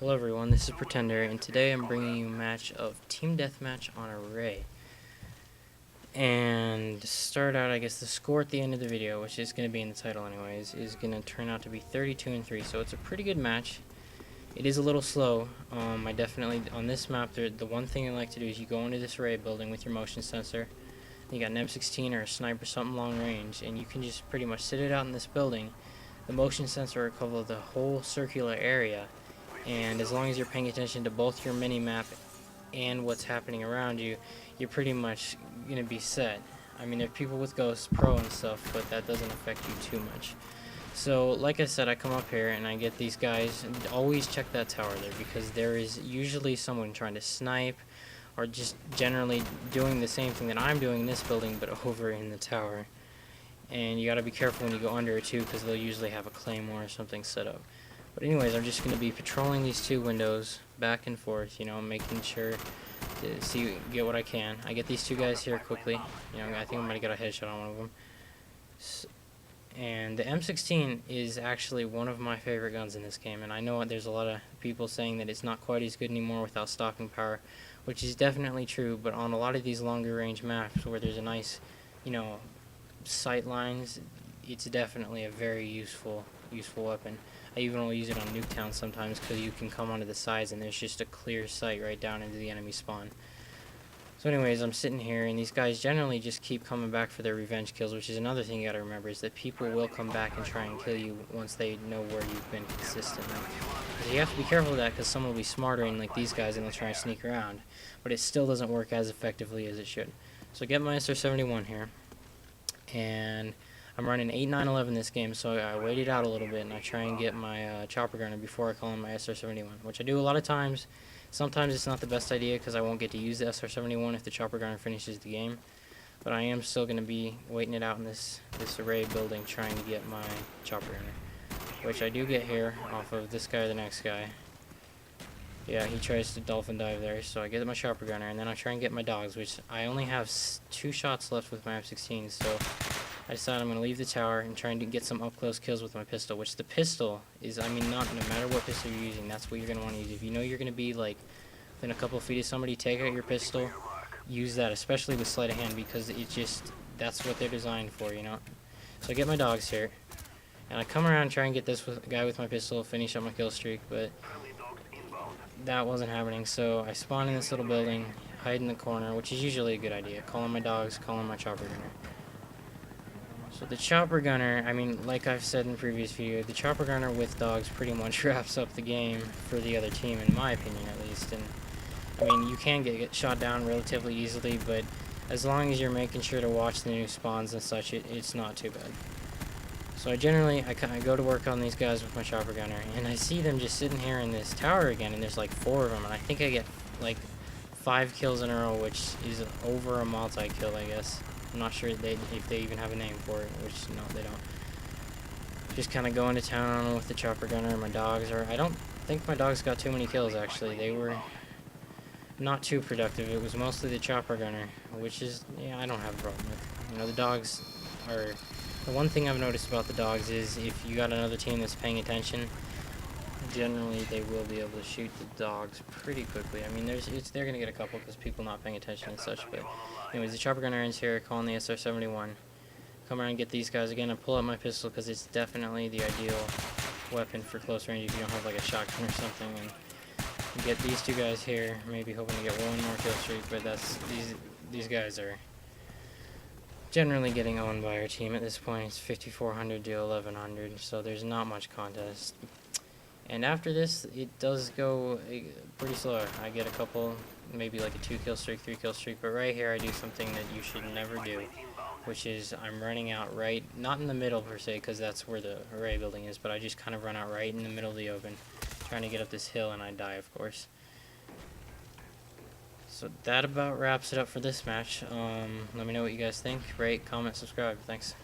Hello everyone, this is Pretender, and today I'm bringing you a match of Team Deathmatch on Array. And to start out, I guess the score at the end of the video, which is going to be in the title anyways, is going to turn out to be 32-3, so it's a pretty good match. It is a little slow. I definitely, on this map, the one thing I like to do is you go into this Array building with your motion sensor. You got an M16 or a sniper, something long range, and you can just pretty much sit it out in this building. The motion sensor will cover the whole circular area. And as long as you're paying attention to both your mini-map and what's happening around you, you're pretty much going to be set. I mean, there are people with Ghost Pro and stuff, but that doesn't affect you too much. So, like I said, I come up here and I get these guys, and always check that tower there, because there is usually someone trying to snipe, or just generally doing the same thing that I'm doing in this building, but over in the tower. And you got to be careful when you go under it too, because they'll usually have a claymore or something set up. But anyways, I'm just going to be patrolling these two windows back and forth, you know, making sure to get what I can. I get these two guys here quickly. You know, I think I'm going to get a headshot on one of them. And the M16 is actually one of my favorite guns in this game, and I know there's a lot of people saying that it's not quite as good anymore without stocking power, which is definitely true, but on a lot of these longer range maps where there's a nice, you know, sight lines, it's definitely a very useful weapon. I even will use it on Nuketown sometimes, because you can come onto the sides and there's just a clear sight right down into the enemy spawn. So anyways, I'm sitting here, and these guys generally just keep coming back for their revenge kills, which is another thing you gotta remember, is that people will come back and try and kill you once they know where you've been consistently. So you have to be careful of that, because someone will be smarter than like these guys and they'll try and sneak around. But it still doesn't work as effectively as it should. So I get my SR-71 here, and I'm running 8.9.11 this game, so I wait it out a little bit and I try and get my chopper gunner before I call in my SR-71, which I do a lot of times. Sometimes it's not the best idea because I won't get to use the SR-71 if the chopper gunner finishes the game. But I am still going to be waiting it out in this Array building trying to get my chopper gunner, which I do get here off of this guy or the next guy. Yeah, he tries to dolphin dive there, so I get my chopper gunner, and then I try and get my dogs, which I only have 2 shots left with my F-16, so I decided I'm going to leave the tower and try and get some up-close kills with my pistol, which the pistol is, I mean, no matter what pistol you're using, that's what you're going to want to use. If you know you're going to be, like, within a couple of feet of somebody, take out your pistol, use that, especially with sleight of hand, because it just, that's what they're designed for, you know? So I get my dogs here, and I come around and try and get this guy with my pistol, finish up my kill streak, but that wasn't happening, so I spawn in this little building, hide in the corner, which is usually a good idea. Calling my dogs, calling my chopper gunner. So the chopper gunner, I mean, like I've said in the previous video, the chopper gunner with dogs pretty much wraps up the game for the other team, in my opinion at least. And I mean, you can get shot down relatively easily, but as long as you're making sure to watch the new spawns and such, it's not too bad. So I go to work on these guys with my chopper gunner, and I see them just sitting here in this tower again, and there's like 4 of them, and I think I get like 5 kills in a row, which is over a multi-kill, I guess. I'm not sure if they even have a name for it, which, no, they don't. Just kind of going to town on them with the chopper gunner. My dogs are, I don't think my dogs got too many kills, actually. They were not too productive. It was mostly the chopper gunner, which is, yeah, I don't have a problem with. You know, the dogs are, the one thing I've noticed about the dogs is if you got another team that's paying attention, generally they will be able to shoot the dogs pretty quickly. I mean, they're going to get a couple because people not paying attention and such, but anyways, the chopper gunner ends here, calling the SR-71. Come around and get these guys again. I pull out my pistol because it's definitely the ideal weapon for close range if you don't have like a shotgun or something. And get these 2 guys here, maybe hoping to get 1 more kill streak, but these guys are generally getting owned by our team at this point. It's 5,400 to 1,100, so there's not much contest. And after this, it does go pretty slow. I get a couple, maybe like a 2 kill streak, 3 kill streak, but right here I do something that you should never do, which is I'm running out right, not in the middle per se, because that's where the Array building is, but I just kind of run out right in the middle of the open, trying to get up this hill, and I die, of course. So that about wraps it up for this match. Let me know what you guys think. Rate, comment, subscribe. Thanks.